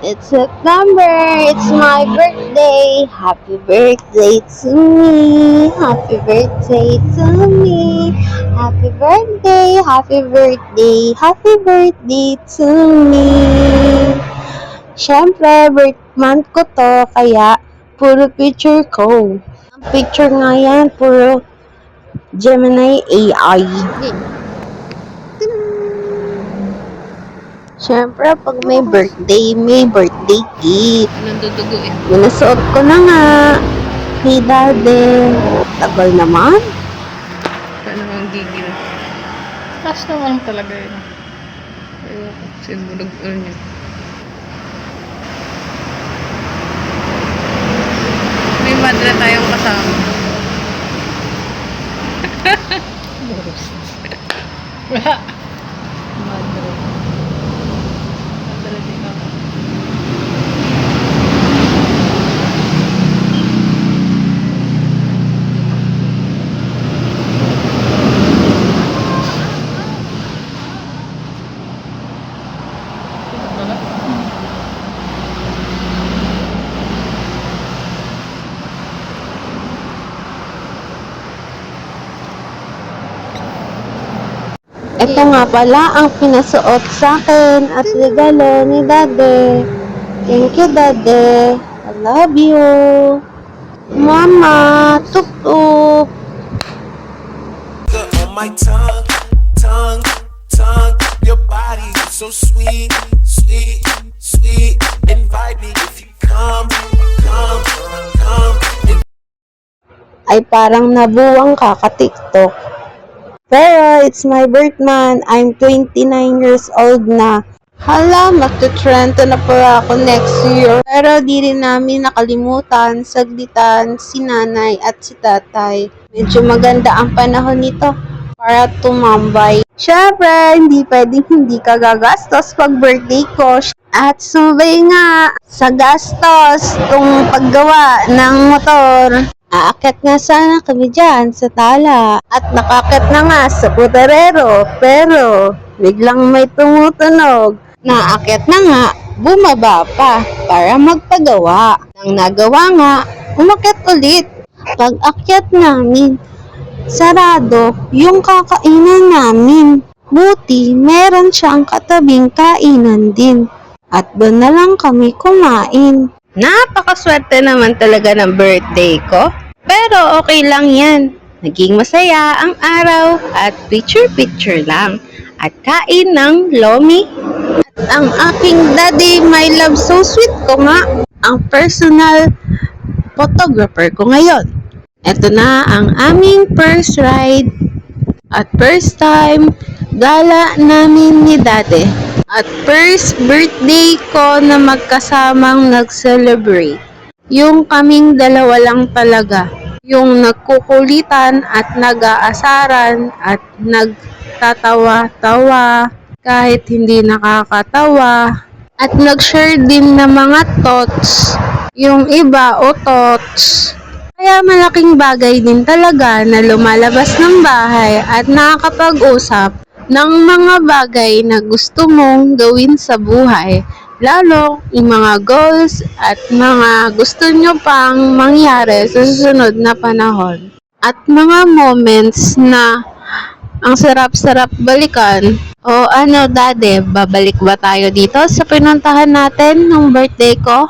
It's September. It's my birthday. Happy birthday to me. Happy birthday to me. Happy birthday. Happy birthday. Happy birthday to me. Siyempre, birth month ko to, kaya puro picture ko. Ang picture nga yan, puro Gemini AI. Siyempre, pag may birthday gift. Nandudugo eh. Minasuot ko na nga. Hey, Daddy. Tagal naman. Paano ang gigil? Taas naman talaga yun. Ayoko. Sinunog niya. May madre tayong kasama. Wala. Madre. Madre din ako. Ito nga pala ang pinasuot sa akin at regalo ni Daddy. Thank you, Daddy. I love you. Mama, tuk-tuk. On my tongue, your body is so sweet, invite me if you come. Ay parang nabuwang ka ka-TikTok. Pero it's my birth month. I'm 29 years old na. Hala, magta-30 na pala ako next year. Pero di rin namin nakalimutan, saglitan si nanay at si tatay. Medyo maganda ang panahon nito para tumambay. Syempre, hindi pwedeng hindi ka gagastos pag birthday ko. At sumabay nga sa gastos tung paggawa ng motor. Aakyat nga sana kami dyan sa tala at nakakyat na nga sa puterero pero biglang may tumutunog. Naakyat na nga, bumaba pa para magpagawa. Nang nagawa nga, umakyat ulit. Pag akyat namin, sarado yung kakainan namin. Buti meron siyang katabing kainan din. At doon na lang kami kumain. Napakaswerte naman talaga ng birthday ko. Pero okay lang yan. Naging masaya ang araw at picture-picture lang. At kain ng lomi. At ang aking daddy, my love, so sweet ko nga. Ang personal photographer ko ngayon. Ito na ang aming first ride at first time gala namin ni Daddy. At first birthday ko na magkasamang nag-celebrate. Yung kaming dalawa lang talaga. Yung nagkukulitan at nag-aasaran at nagtatawa-tawa kahit hindi nakakatawa. At nag-share din ng mga thoughts. Yung iba o thoughts. Kaya malaking bagay din talaga na lumalabas ng bahay at nakakapag-usap ng mga bagay na gusto mong gawin sa buhay, lalo yung mga goals at mga gusto nyo pang mangyari sa susunod na panahon. At mga moments na ang sarap-sarap balikan. O ano, Daddy, babalik ba tayo dito sa pinuntahan natin ng birthday ko?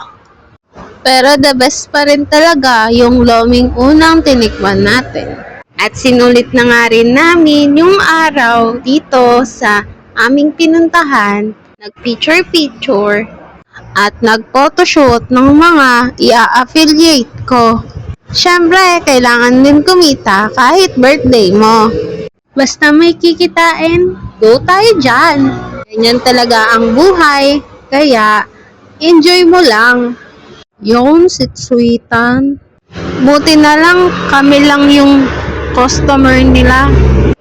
Pero the best pa rin talaga yung loming unang tinikman natin. At sinulit na nga rin namin yung araw dito sa aming pinuntahan, nag-picture-picture at nag-photoshoot ng mga i-affiliate ko. Siyempre, kailangan din kumita kahit birthday mo. Basta may kikitain, go tayo dyan. Ganyan talaga ang buhay, kaya enjoy mo lang. Yung sweetan. Buti na lang kami lang yung customer nila.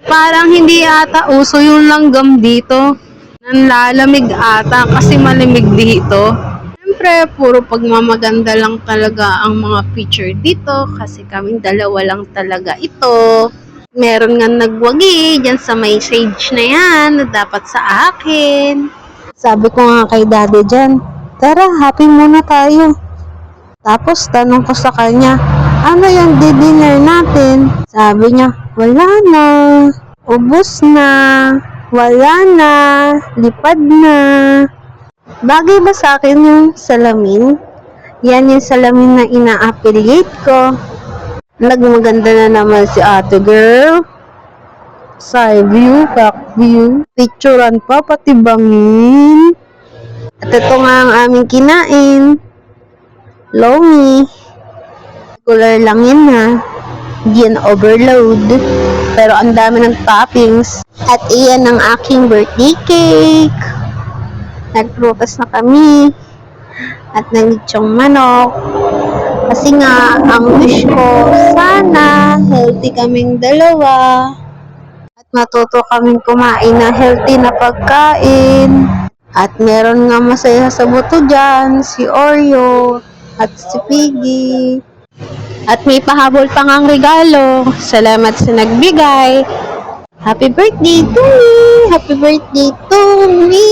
Parang hindi ata uso yung langgam dito. Nanlalamig ata kasi malamig dito. Siyempre, puro pagmamaganda lang talaga ang mga picture dito kasi kaming dalawa lang talaga ito. Meron nga nagwagi dyan sa may sage na yan na dapat sa akin. Sabi ko nga kay Daddy dyan, Tara, happy muna tayo. Tapos tanong ko sa kanya, ano yung dinner natin? Sabi niya, wala na. Ubus na. Wala na. Lipad na. Bagay ba sa akin yung salamin? Yan yung salamin na ina-affiliate ko. Nagmaganda na naman si ate girl. Side view, back view, picturean pa, pati bangin. At ito nga ang aming kinain. Lomi. Color lang yun ha. Hindi yan overload. Pero ang dami ng toppings. At iyan ang aking birthday cake. Nagprutas na kami. At nanitsong manok. Kasi nga, ang wish ko, sana healthy kaming dalawa. At matuto kaming kumain na healthy na pagkain. At meron nga masaya sa buto dyan, si Oreo at si Piggy. At may pahabol pang ang regalo. Salamat sa nagbigay. Happy birthday to me! Happy birthday to me!